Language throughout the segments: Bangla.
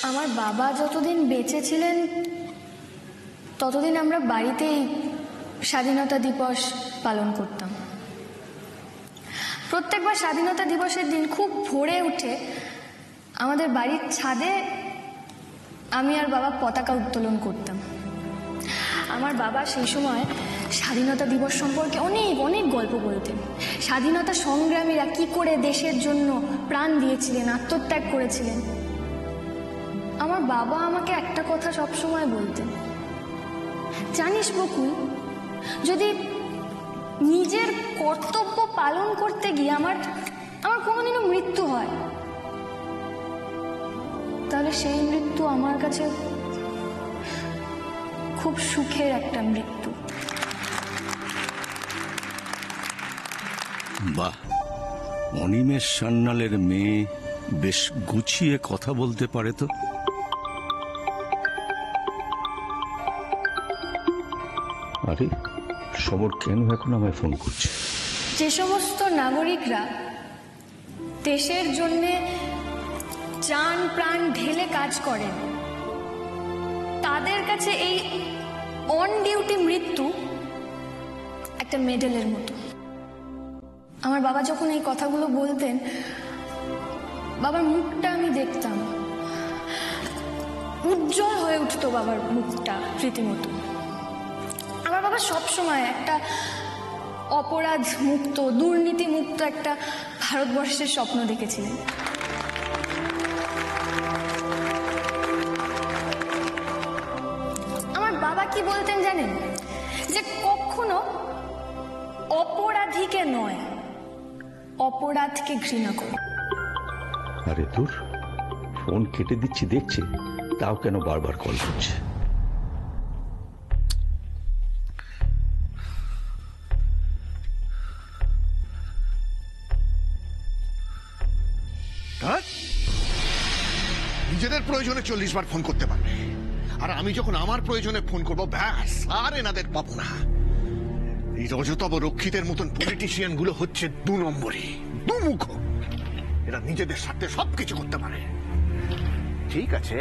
আমার বাবা যতদিন বেঁচে ছিলেন ততদিন আমরা বাড়িতেই স্বাধীনতা দিবস পালন করতাম। প্রত্যেকবার স্বাধীনতা দিবসের দিন খুব ভোরে উঠে আমাদের বাড়ির ছাদে আমি আর বাবা পতাকা উত্তোলন করতাম। আমার বাবা সেই সময় স্বাধীনতা দিবস সম্পর্কে অনেক অনেক গল্প বলতেন। স্বাধীনতা সংগ্রামীরা কি করে দেশের জন্য প্রাণ দিয়েছিলেন, আত্মত্যাগ করেছিলেন। আমার বাবা আমাকে একটা কথা সবসময় বলতেন, জানিস বকুল, যদি নিজের কর্তব্য পালন করতে গিয়ে আমার কোনোদিনও মৃত্যু হয়, তাহলে সেই মৃত্যু আমার কাছে খুব সুখের একটা মৃত্যু। বাহ, অনিমেষ সান্যালের মেয়ে বেশ গুছিয়ে কথা বলতে পারে তো। আরে সবর কেন এখন আমায় ফোন করছে? যে সমস্ত নাগরিকরা দেশের জন্যে জান প্রাণ ঢেলে কাজ করেন, তাদের কাছে এই অন ডিউটি মৃত্যু একটা মেডেলের মতো। আমার বাবা যখন এই কথাগুলো বলতেন, বাবার মুখটা আমি দেখতাম, উজ্জ্বল হয়ে উঠতো বাবার মুখটা রীতিমতো। আমার বাবা সবসময় একটা অপরাধ মুক্ত, দুর্নীতি মুক্ত একটা ভারতবর্ষের স্বপ্ন দেখেছিলেন। আমার বাবা কি বলতেন জানেন? যে কখনো অপরাধীকে নয়, অপরাধকে ঘৃণা করো। আরে তোর ফোন কেটে দিচ্ছি দেখছি, তাও কেন বারবার কল করছে? নিজেদের প্রয়োজনে 40 বার ফোন করতে পারবে, আর আমি যখন আমার প্রয়োজনে ফোন করবো ব্যাস আর এনাদের পাবো না। এই রজতব রক্ষিতের মতন পলিটিশিয়ান গুলো হচ্ছে 2 নম্বরই, দুমুখ। এরা নিজেদের সাথে সবকিছু করতে পারে। ঠিক আছে,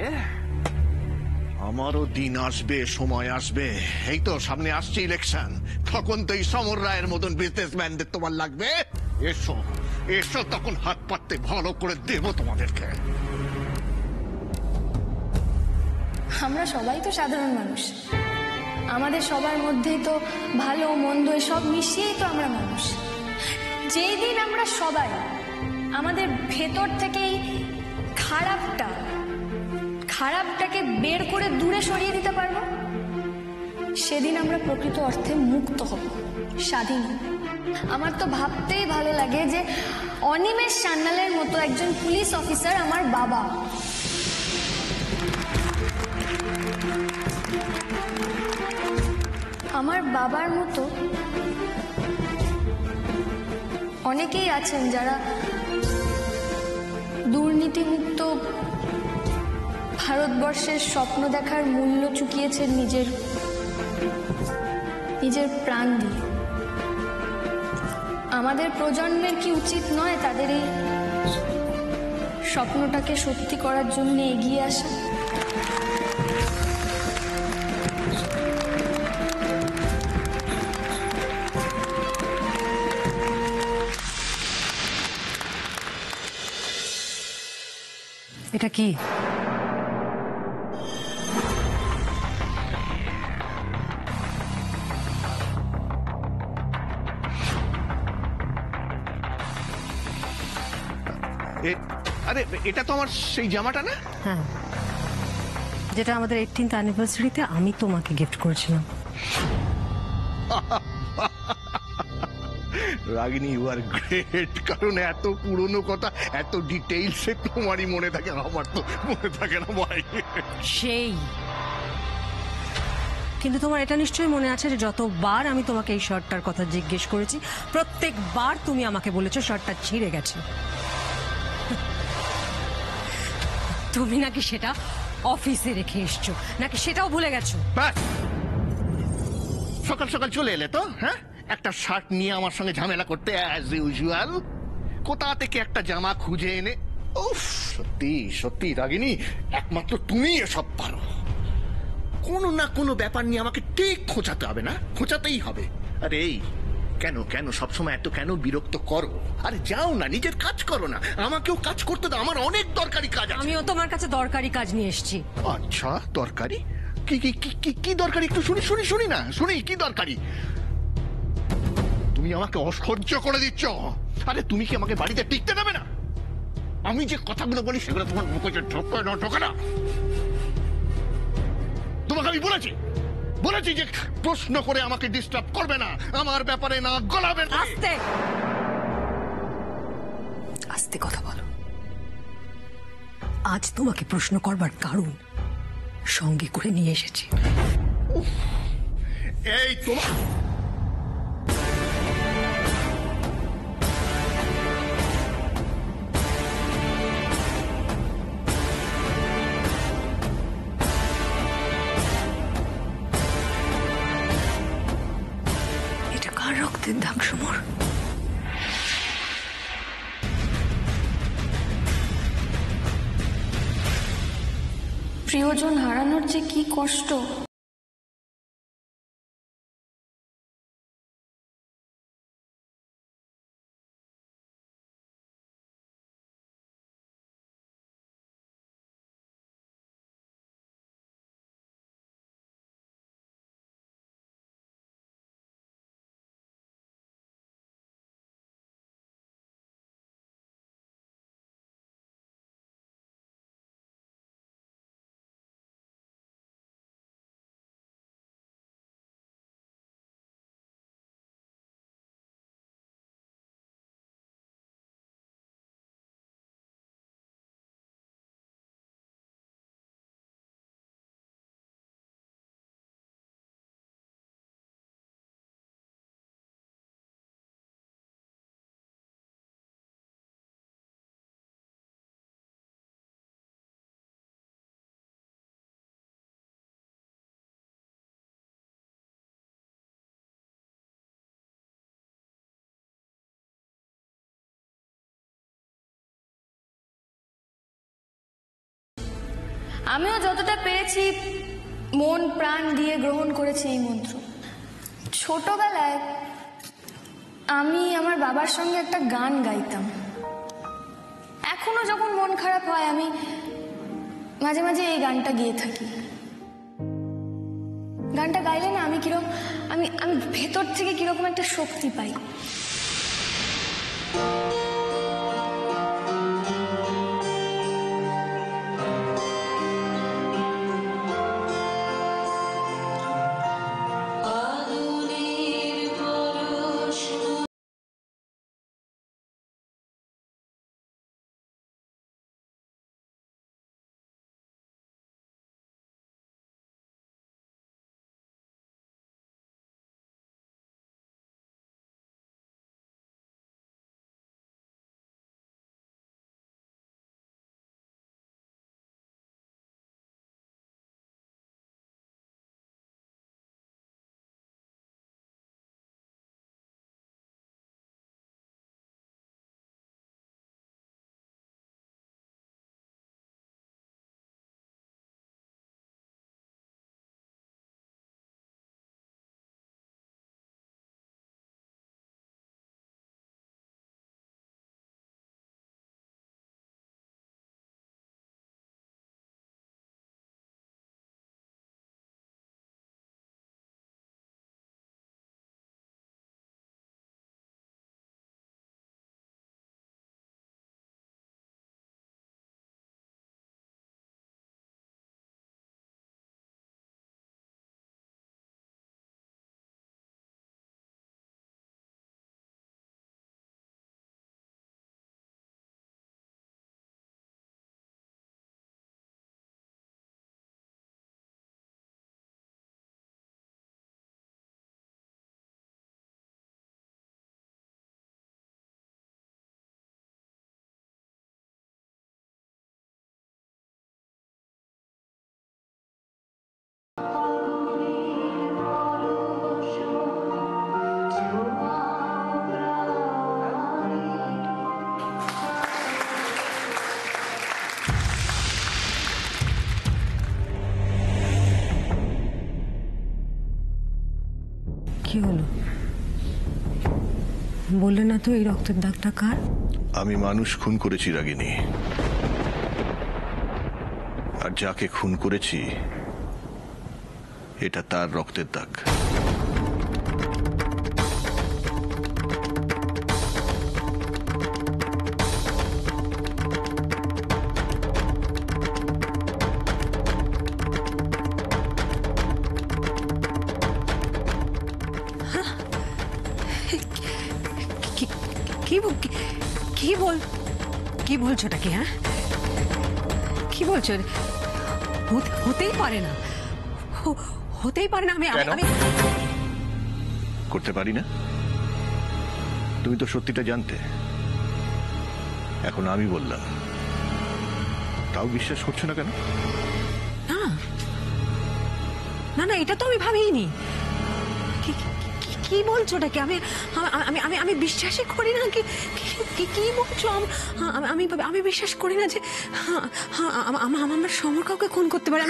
আমারও দিন আসবে, সময় আসবে। এই তো সামনে আসছে ইলেকশন, তখন তো এই সমর রায়ের মতন বিজনেসম্যানদের তোমার লাগবে। এসো এসো, তখন হাত পাততে ভালো করে দেবো তোমাদেরকে। আমরা সবাই তো সাধারণ মানুষ, আমাদের সবার মধ্যেই তো ভালো মন্দ সব মিশিয়েই তো আমরা মানুষ। যেই দিন আমরা সবাই আমাদের ভেতর থেকেই খারাপটাকে বের করে দূরে সরিয়ে দিতে পারবো, সেদিন আমরা প্রকৃত অর্থে মুক্ত হব, স্বাধীন। আমার তো ভাবতেই ভালো লাগে যে অনিমেষ সান্যালের মতো একজন পুলিশ অফিসার আমার বাবা। আমার বাবার মতো অনেকেই আছেন যারা দুর্নীতিমুক্ত ভারতবর্ষের স্বপ্ন দেখার মূল্য চুকিয়েছেন নিজের প্রাণ দিয়ে। আমাদের প্রজন্মের কি উচিত নয় তাদের এই স্বপ্নটাকে সত্যি করার জন্য এগিয়ে আসা? এটা কি? আরে এটা তো আমার সেই জামাটা না? হ্যাঁ, যেটা আমাদের 18th অ্যানিভার্সারিতে আমি তোমাকে গিফট করেছিলাম। রাগিনী, ইউ আর গ্রেট। কারণ এত পুরনো কথা এত ডিটেইলসে তোমারই মনে থাকে, আমার তো মনে থাকে না ভাই। সেই কিন্তু তোমার এটা নিশ্চয়ই মনে আছে যে যতবার আমি তোমাকে এই শার্টটার কথা জিজ্ঞেস করেছি, প্রত্যেকবার তুমি আমাকে বলেছো শার্টটা ছিঁড়ে গেছে। তুমি নাকি সেটা অফিসে রেখে এসছো, নাকি সেটাও ভুলে গেছো? সকাল সকাল চলে এলে তো, হ্যাঁ, একটা শার্ট নিয়ে আমার সঙ্গে ঝামেলা করতে অ্যাজ ইউজুয়াল। কোথা থেকে একটা জামা খুঁজে এনে উফ, সত্যি সত্যি রাগিনী, একমাত্র তুমি এসব পারো। কোনো না কোনো ব্যাপার নিয়ে আমাকে ঠিক খোঁচাতে হবে, না খোঁচাতেই হবে। আরে এই কেন কেন সবসময় এত কেন বিরক্ত করো? আরে যাও না, নিজের কাজ করো না, আমাকেও কাজ করতে দাও, আমার অনেক দরকারি কাজ আছে। আমিও তোমার কাছে দরকারি কাজ নিয়ে এসেছি। আচ্ছা, দরকারি? কি কি কি কি কি দরকারি? একটু শুনি শুনি শুনি না, শুনি কি দরকারি? তুমি আমাকে অসহ্য করে দিচ্ছ। আরে তুমি কি আমাকে বাড়িতে টিকতে দেবে না? আমি যে কথাগুলো বলি সেগুলো তোমার মুখে ঢোকে না, ঢোকে না? তোমাকে আমি বলেছি বলেছি যে প্রশ্ন করে আমাকে ডিস্টার্ব করবে না, আমার ব্যাপারে না গলাবে না। আস্তে আস্তে কথা বলো। আজ তোমাকে প্রশ্ন করবার কারণ সঙ্গে করে নিয়ে এসেছি। এই তোমার এটা কার রক্তের দাগ সমর? প্রিয়জন হারানোর যে কি কষ্ট, আমিও যতটা পেরেছি মন প্রাণ দিয়ে গ্রহণ করেছি এই মন্ত্র। ছোটবেলায় আমি আমার বাবার সঙ্গে একটা গান গাইতাম। এখনো যখন মন খারাপ হয় আমি মাঝে মাঝে এই গানটা গেয়ে থাকি। গানটা গাইলে না আমি কিরকম আমি আমি ভেতর থেকে কিরকম একটা শক্তি পাই। কি হলো? বললে না তো এই রক্তের দাগটা কার? আমি মানুষ খুন করেছি রাগিনী, আর যাকে খুন করেছি এটা তার রক্তের দাগ। কি- কি বল- কি- কি বল কি বলছো ওটা কি? হ্যাঁ, কি বলছো? হতেই পারে না, হতেই পারে না। আমি কেন? আমি করতে পারি না? তুমি তো সত্যিটা জানতে, এখন আমি বললাম, তাও বিশ্বাস করছো না কেন? না না না, এটা তো আমি ভাবিনি। কি বলছো ওটাকে? আমি আমি আমি আমি বিশ্বাসই করি না। কি বলছো? আমি আমি বিশ্বাস করি না যে আমার সমর কাউকে খুন করতে পারে।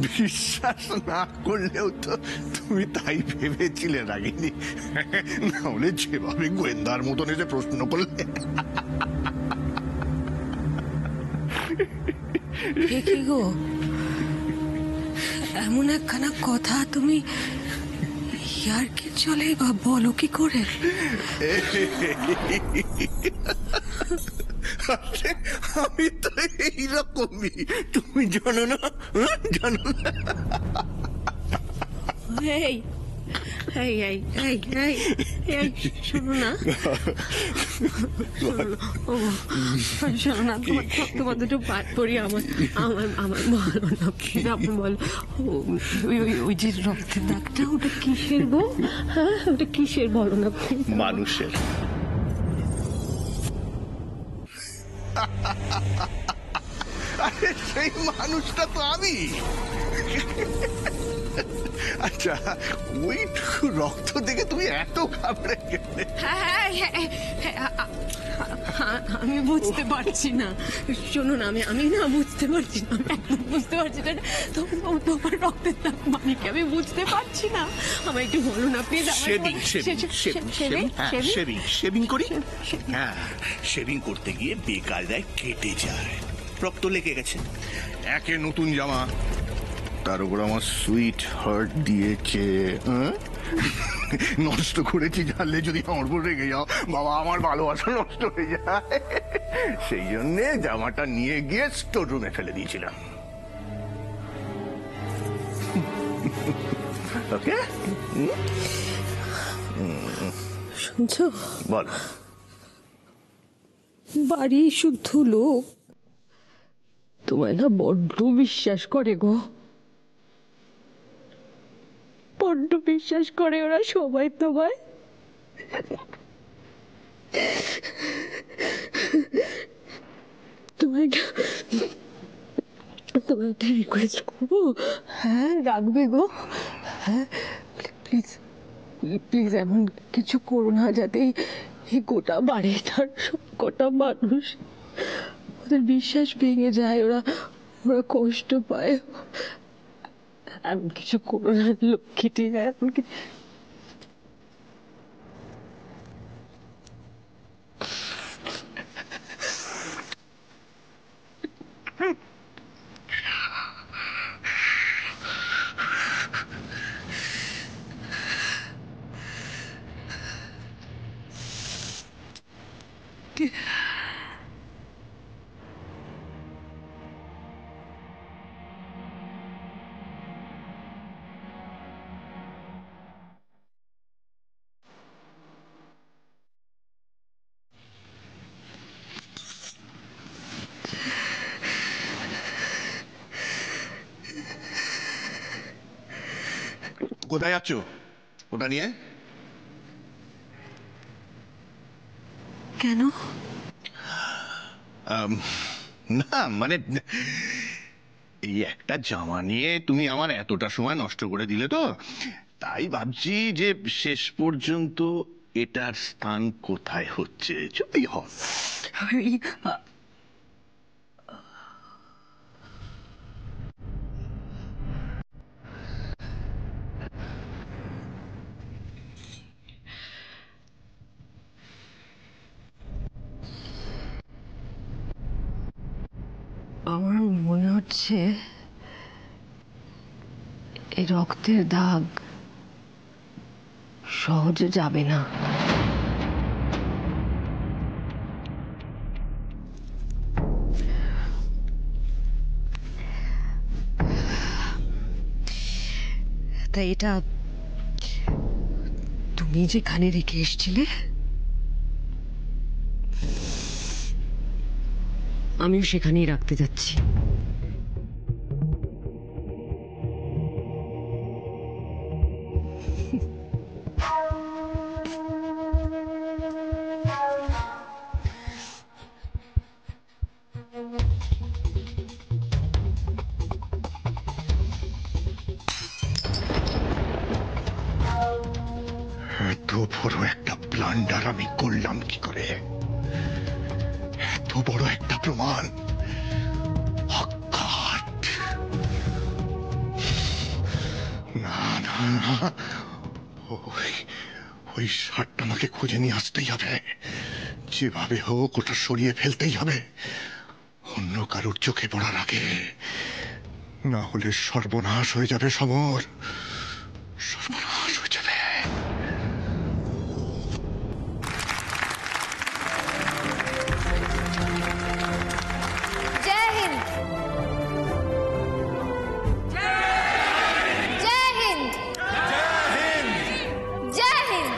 বিশ্বাস না করলেও তো তুমি তাই ভেবেছিলে রাগিনী, নাহলে যেভাবে গোয়েন্দার মতন এসে প্রশ্ন করলে। কি গো, এমন একখানা কথা তুমি ইয়ার কি চলে বা বলো কি করে? আমি তো এইরকমই, তুমি জানো না? জানো না? এই এই এই এই এই এই শোনো না, শোনো না, তোমার দুটো পাঠ পড়ি। আমার আমার আমার বলো না প্লিজ, আমার বলো। ওই যে রক্তের দাগটা, ওটা কিসের গো? হ্যাঁ, ওটা কিসের বলো না প্লিজ। মানুষের। আরে সেই মানুষটা তো আমি। আচ্ছা, ওইটুকু রক্ত দেখে তুমি এত ঘাবড়ে গেলে? আমি বুঝতে পারছি না, শোনো না, আমি আমি না বুঝতে পারছি না, আমি একদম বুঝতে পারছি না। তোমার রক্তের দাগ মানে কি আমি বুঝতে পারছি না। আমার একটু বলো না প্লিজ। শেভিং করি। হ্যাঁ, শেভিং করতে গিয়ে বেকায়দায় কেটে যায়, রক্ত লেগে গেছে। একে নতুন জামা, তার উপর আমার সুইট হার্ট দিয়েছে। নষ্ট করেছি জানলে যদি আমার উপর রেগে যাও, বাবা আমার ভালোবাসা নষ্ট হয়ে যায়। সেই জন্যে জামাটা নিয়ে গিয়ে স্টোর রুমে ফেলে দিয়েছিলাম। ওকে, শুনছো? বল। বাড়ি শুদ্ধ লোক তোমায় না বড্ড বিশ্বাস করে গো, বড্ড বিশ্বাস করে ওরা সবাই তোমায়। তোমায় তোমায় একটা রিকোয়েস্ট করবো? হ্যাঁ, রাখবে গো? হ্যাঁ প্লিজ প্লিজ, এমন কিছু করো না যাতে এই গোটা বাড়িটার সব কটা মানুষ, ওদের বিশ্বাস ভেঙে যায়, ওরা ওরা কষ্ট পায়। এমন কিছু করো না লক্ষ্মীটি, এমন কিছু। কোথায় যাচ্ছ ওটা নিয়ে? কেন? না মানে, এই একটা জামা নিয়ে তুমি আমার এতটা সময় নষ্ট করে দিলে তো, তাই ভাবছি যে শেষ পর্যন্ত এটার স্থান কোথায় হচ্ছে যদি হয়। আমার মনে হচ্ছে এই রক্তের দাগ সহজে যাবে না। তা এটা তুমি যেখানে রেখে এসেছিলে আমিও সেখানেই রাখতে যাচ্ছি। এত বড় একটা ব্লান্ডার আমি করলাম কি করে? এত বড় একটা প্রমাণ অজ্ঞাত। না না না, ওই ওই শার্টটা আমাকে খুঁজে নিয়ে আসতেই হবে। যেভাবে হোক ওটা সরিয়ে ফেলতেই হবে, অন্য কারোর চোখে পড়ার আগে। না হলে সর্বনাশ হয়ে যাবে সমর, সর্বনাশ হয়ে যাবে। জয় হিন্দ। জয় হিন্দ। জয় হিন্দ।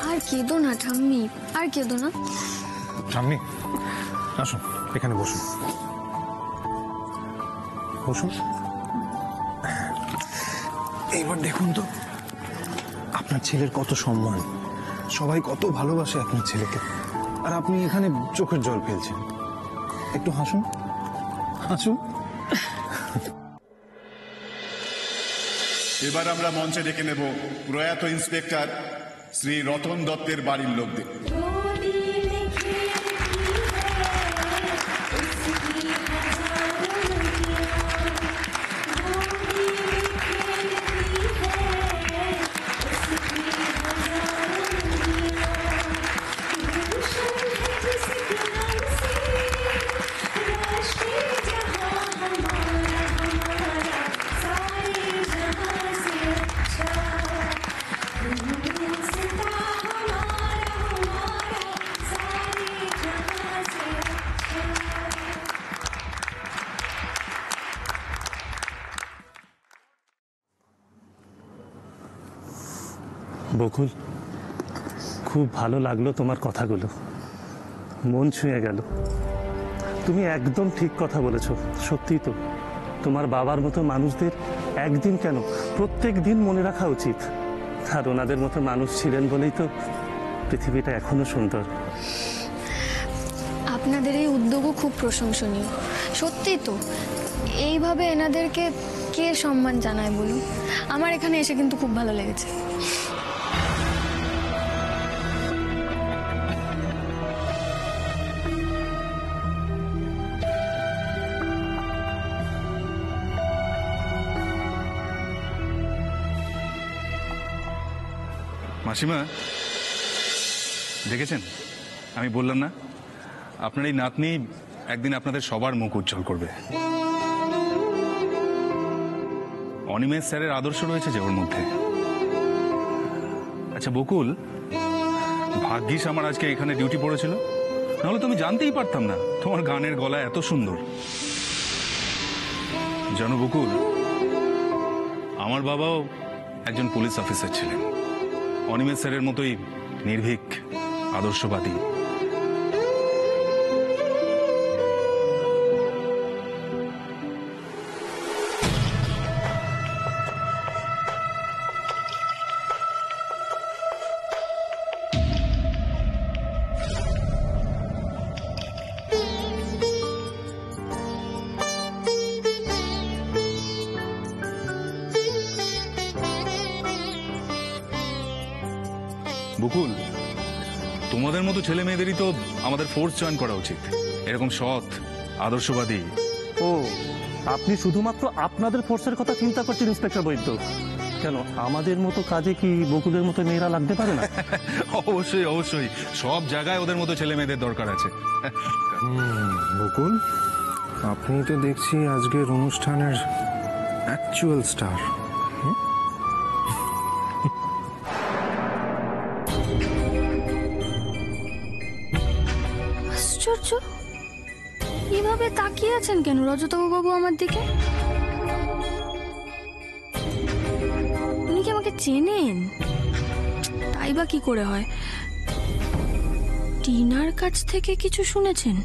আর কেঁদো না ঠাম্মি, আর কেঁদো না। ঠাম্মি আসুন, এখানে বসুন বসুন। এইবার দেখুন তো আপনার ছেলের কত সম্মান, সবাই কত ভালোবাসে আপনার ছেলেকে, আর আপনি এখানে চোখের জল ফেলছেন। একটু হাসুন হাসুন। এবার আমরা মঞ্চে ডেকে নেব প্রয়াত ইন্সপেক্টর শ্রী রতন দত্তের বাড়ির লোকদের। বকুল, খুব ভালো লাগলো তোমার কথাগুলো, মন ছুঁয়ে গেল। তুমি একদম ঠিক কথা বলেছো, সত্যি তো তোমার বাবার মতো মানুষদের একদিন কেন প্রত্যেক দিন মনে রাখা উচিত। আর ওনাদের মতো মানুষ ছিলেন বলেই তো পৃথিবীটা এখনো সুন্দর। আপনাদের এই উদ্যোগও খুব প্রশংসনীয়, সত্যি তো। এইভাবে এনাদেরকে কে সম্মান জানায় বলুন? আমার এখানে এসে কিন্তু খুব ভালো লেগেছে। মাসিমা দেখেছেন, আমি বললাম না আপনার এই নাতনি একদিন আপনাদের সবার মুখ উজ্জ্বল করবে। অনিমেষ স্যারের আদর্শ রয়েছে যে ওর মধ্যে। আচ্ছা বকুল, ভাগ্যিস আমার আজকে এখানে ডিউটি পড়েছিল, নাহলে তো আমি জানতেই পারতাম না তোমার গানের গলা এত সুন্দর। জানো বকুল, আমার বাবাও একজন পুলিশ অফিসার ছিলেন, অনিমেষ স্যারের মতোই নির্ভীক, আদর্শবাদী। বকুল, তোমাদের মতো ছেলে মেয়েদেরই তো আমাদের ফোর্স জয়েন করা উচিত, এরকম সৎ আদর্শবাদী। ও, আপনি শুধুমাত্র আপনাদের ফোর্সের কথা চিন্তা করছেন ইন্সপেক্টর বৈদ্য? কেন, আমাদের মতো কাজে কি বকুলের মতো মেয়েরা লাগতে পারে না? অবশ্যই অবশ্যই, সব জায়গায় ওদের মতো ছেলে মেয়েদের দরকার আছে। বকুল, আপনি তো দেখছি আজকের অনুষ্ঠানের অ্যাকচুয়াল স্টার। আশ্চর্য, এভাবে তাকিয়ে আছেন কেন রজতবাবু বাবু আমার দিকে? উনি কি আমাকে চেনেন? তাই বা কি করে হয়? টিনার কাছ থেকে কিছু শুনেছেন?